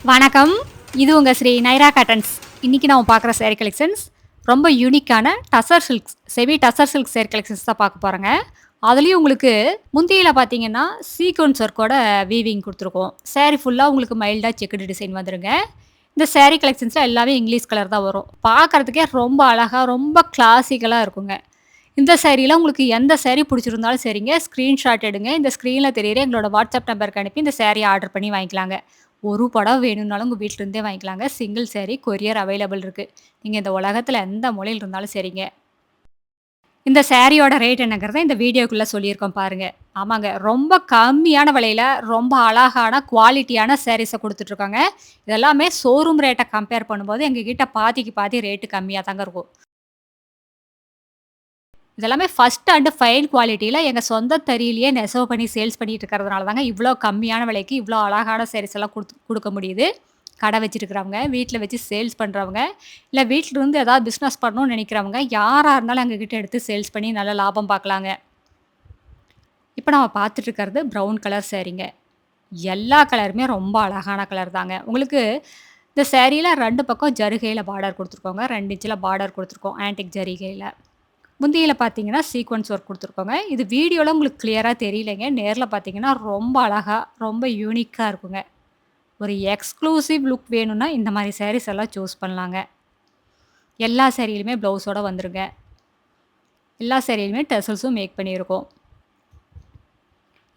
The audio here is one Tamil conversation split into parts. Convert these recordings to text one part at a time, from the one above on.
வணக்கம். இது உங்க ஸ்ரீ நைரா காட்டன்ஸ். இன்னைக்கு நம்ம பார்க்குற சேரி கலெக்ஷன்ஸ் ரொம்ப யூனிக்கான tussar silks, semi tussar silk சேரி கலெக்ஷன்ஸ் தான் பார்க்க போறோங்க. அதுலயும் உங்களுக்கு முந்தியில பார்த்தீங்கன்னா, சீக்வென்ஸ் ஒர்க்கோட வீவிங் குடுத்துருக்கோம். சேரி ஃபுல்லா உங்களுக்கு மைல்டா செக்குடு டிசைன் வந்துருங்க. இந்த சேரி கலெக்ஷன்ஸ்ல எல்லாமே இங்கிலீஷ் கலர் தான் வரும். பார்க்கறதுக்கே ரொம்ப அழகா, ரொம்ப கிளாசிக்கலா இருக்குங்க. இந்த சேரீல உங்களுக்கு எந்த சேரீ புடிச்சிருந்தாலும் சரிங்க, ஸ்கிரீன்ஷாட் எடுங்க. இந்த ஸ்க்ரீன்ல தெரியிற எங்களோட வாட்ஸ்அப் நம்பருக்கு அனுப்பி இந்த சேரிய ஆர்டர் பண்ணி வாங்கிக்கலாங்க. ஒரு புடவ வேணும்னாலும் உங்க வீட்ல இருந்தே வாங்கிக்கலாங்க. சிங்கிள் சேரி கொரியர் அவைலபிள் இருக்கு. நீங்க இந்த உலகத்துல எந்த மூலையில இருந்தாலும் சரிங்க. இந்த சேரியோட ரேட் என்னங்கிறத இந்த வீடியோக்குள்ள சொல்லியிருக்கோம் பாருங்க. ஆமாங்க. ரொம்ப கம்மியான விலையில, ரொம்ப அழகான குவாலிட்டியான சேரீஸ குடுத்துட்டுருக்கோங்க. இதெல்லாமே ஷோரூம் ரேட்ட கம்பேர் பண்ணும்போது எங்ககிட்ட பாதிக்கு பாதி ரேட் கம்மியா தாங்க இருக்கும். இதெல்லாமே ஃபர்ஸ்ட் அண்ட் ஃபைன் குவாலிட்டில எங்க சொந்த தறியிலேயே நெசவு பண்ணி சேல்ஸ் பண்ணிட்டு இருக்கிறதுனால தாங்க இவ்ளோ கம்மியான விலைக்கு இவ்ளோ அழகான சாரீஸ் எல்லாம் குடுக்க முடியுது. கடை வச்சிருக்கிறவங்க, வீட்ல வச்சு சேல்ஸ் பண்றவங்க, இல்ல வீட்ல இருந்து ஏதாவது பிசினஸ் பண்ணணும்னு நினைக்கிறவங்க, யாரா இருந்தாலும் எங்ககிட்ட எடுத்து சேல்ஸ் பண்ணி நல்ல லாபம் பார்க்கலாங்க. இப்ப நம்ம பார்த்துட்டு இருக்கிறது ப்ரவுன் கலர் சாரீங்க. எல்லா கலருமே ரொம்ப அழகான கலர் தாங்க. உங்களுக்கு இந்த சாரீல 2 பக்கம் ஜரிகையில பார்டர் குடுத்துருக்கோங்க. 2 இன்ச்ல பார்டர் குடுத்துருக்கோம். ஆன்டிக் ஜரிகையில. முந்தியில பார்த்தீங்கன்னா, சீக்வென்ஸ் ஒர்க் குடுத்துருக்கோங்க. இது வீடியோல உங்களுக்கு கிளியரா தெரியலைங்க. நேர்ல பார்த்தீங்கன்னா, ரொம்ப அழகா, ரொம்ப யூனிக்கா இருக்குங்க. ஒரு எக்ஸ்க்ளூசிவ் லுக் வேணும்னா, இந்த மாரி சாரீஸ் எல்லாம் சூஸ் பண்ணலாங்க. எல்லா சாரியிலுமே ப்ளவுஸோட வந்துருங்க. எல்லா சாரியிலுமே டசல்ஸும் மேக் பண்ணியிருக்கோம்.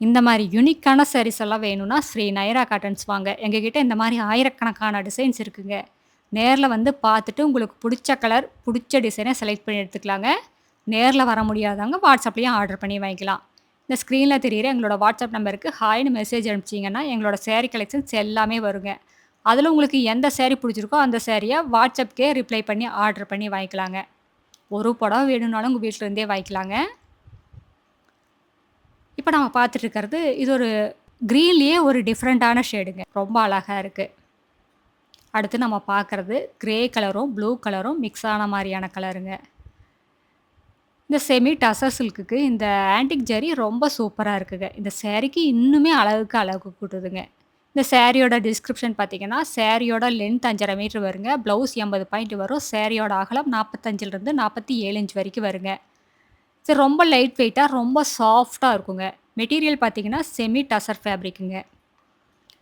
இந்த மாரி யூனிக்கான சாரீஸ் எல்லாம் வேணும்னா, ஸ்ரீ நைரா காட்டன்ஸ் வாங்க. எங்ககிட்ட இந்த மாரி ஆயிரக்கணக்கான டிசைன்ஸ் இருக்குங்க. நேர்ல வந்து பார்த்துட்டு உங்களுக்கு புடிச்ச கலர், புடிச்ச டிசைன செலக்ட் பண்ணி எடுத்துக்கலாங்க. நேர்ல வர முடியாதவங்க வாட்ஸ்அப்லயும் ஆர்டர் பண்ணி வாங்கிக்கலாம். இந்த ஸ்க்ரீன்ல தெரியிற எங்களோட வாட்ஸ்அப் நம்பருக்கு ஹாய்ன்னு மெசேஜ் அனுப்பிச்சீங்கன்னா, எங்களோட சாரி கலெக்ஷன்ஸ் எல்லாமே வருங்க. அதுல உங்களுக்கு எந்த சாரி புடிச்சிருக்கோ, அந்த சாரிய வாட்ஸ்அப்க்கே ரிப்ளை பண்ணி ஆர்டர் பண்ணி வாங்கிக்கலாங்க. ஒரு புடவ வேணும்னாலும் உங்க வீட்ல இருந்தே வாங்கிக்கலாங்க. இப்ப நம்ம பார்த்துட்டு இருக்கிறது, இது ஒரு கிரீன்லயே ஒரு டிஃபரண்டான ஷேடுங்க. ரொம்ப அழகா இருக்கு. அடுத்து நம்ம பார்க்கறது கிரே கலரும், ப்ளூ கலரும் மிக்ஸ் ஆன மாரியான கலருங்க. இந்த செமி டசர் சில்க்குக்கு இந்த ஆன்டிக் ஜரி ரொம்ப சூப்பரா இருக்குங்க. இந்த சாரிக்கு இன்னுமே அழகுக்கு அழகு கூட்டுதுங்க. இந்த சாரியோட டிஸ்கிரிப்ஷன் பார்த்தீங்கன்னா, சாரியோட லென்த் 5½ மீட்டர் வருங்க. ப்ளவுஸ் 80 பாயிண்ட் வரும். சாரியோட அகலம் 45லிருந்து 47 இன்ச் வரைக்கும் வருங்க. இது ரொம்ப லைட் வெயிட்டா, ரொம்ப சாஃப்ட்டா இருக்குங்க. மெட்டீரியல் பார்த்தீங்கன்னா, செமி டசர் ஃபேப்ரிக்குங்க.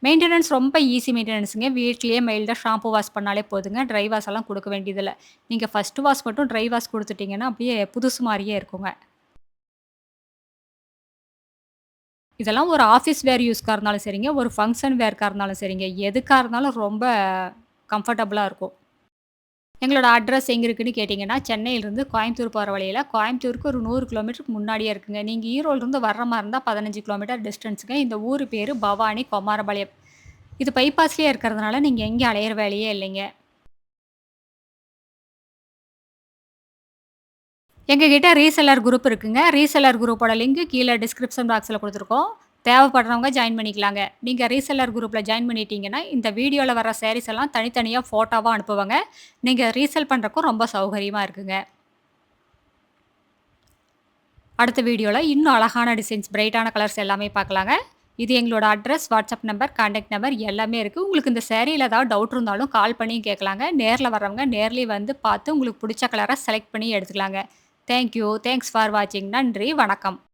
மெயின்டனன்ஸ் ரொம்ப ஈஸி மெயின்டனன்ஸ்ங்க. வீட்லயே மைல்டா ஷாம்பு வாஷ் பண்ணாலே போதுங்க. ட்ரை வாஷ் எல்லாம் குடுக்க வேண்டியதில்ல. நீங்க ஃபர்ஸ்ட் வாஷ் மட்டும் ட்ரை வாஷ் குடுத்துட்டீங்கன்னா, அப்படியே புதுசு மாரியே இருக்குங்க. இதெல்லாம் ஒரு ஆஃபீஸ் வேர் யூஸ்க்கா இருந்தாலும் சரிங்க, ஒரு ஃபங்ஷன் வேர்க்கா இருந்தாலும் சரிங்க, எதுக்கா இருந்தாலும் ரொம்ப கம்ஃபர்டபுளா இருக்கும். எங்களோட அட்ரஸ் எங்க இருக்குன்னு கேட்டீங்கன்னா, சென்னையிலிருந்து கோயம்புத்தூர் போற வழியில, கோயம்புத்தூருக்கு ஒரு 100 கிலோமீட்டருக்கு முன்னாடியே இருக்குங்க. நீங்க ஈரோடுலருந்து வர்ற மாரி இருந்தா 15 கிலோமீட்டர் டிஸ்டன்ஸுங்க. இந்த ஊரு பேரு பவானி கொமாரபாளையம். இது பைபாஸ்லயே இருக்கிறதுனால, நீங்க எங்கேயும் அலையிற வேலையே இல்லைங்க. எங்ககிட்ட ரீசெல்லர் குரூப் இருக்குங்க. ரீசெல்லர் குரூப்போட லிங்க் கீழ டிஸ்கிரிப்ஷன் பாக்ஸ்ல குடுத்துருக்கோம். தேவைப்படுறவங்க ஜாயின் பண்ணிக்கலாங்க. நீங்க ரீசெல்லர் குரூப்ல ஜாயின் பண்ணிட்டீங்கன்னா, இந்த வீடியோல வர சாரீஸ் எல்லாம் தனித்தனியா ஃபோட்டோவா அனுப்புவேங்க. நீங்க ரீசெல் பண்றதுக்கும் ரொம்ப சௌகரியமா இருக்குங்க. அடுத்த வீடியோல இன்னும் அழகான டிசைன்ஸ், பிரைட்டான கலர்ஸ் எல்லாமே பார்க்கலாங்க. இது எங்களோட address, WhatsApp number, contact number எல்லாமே இருக்கு. உங்களுக்கு இந்த சாரீல ஏதாவது டவுட் இருந்தாலும் கால் பண்ணியும் கேட்கலாங்க. நேர்ல வர்றவங்க நேர்லயே வந்து பார்த்து உங்களுக்கு புடிச்ச கலர செலக்ட் பண்ணி எடுத்துக்கலாங்க. Thank you. தேங்க்ஸ் ஃபார் வாட்சிங். நன்றி. வணக்கம்.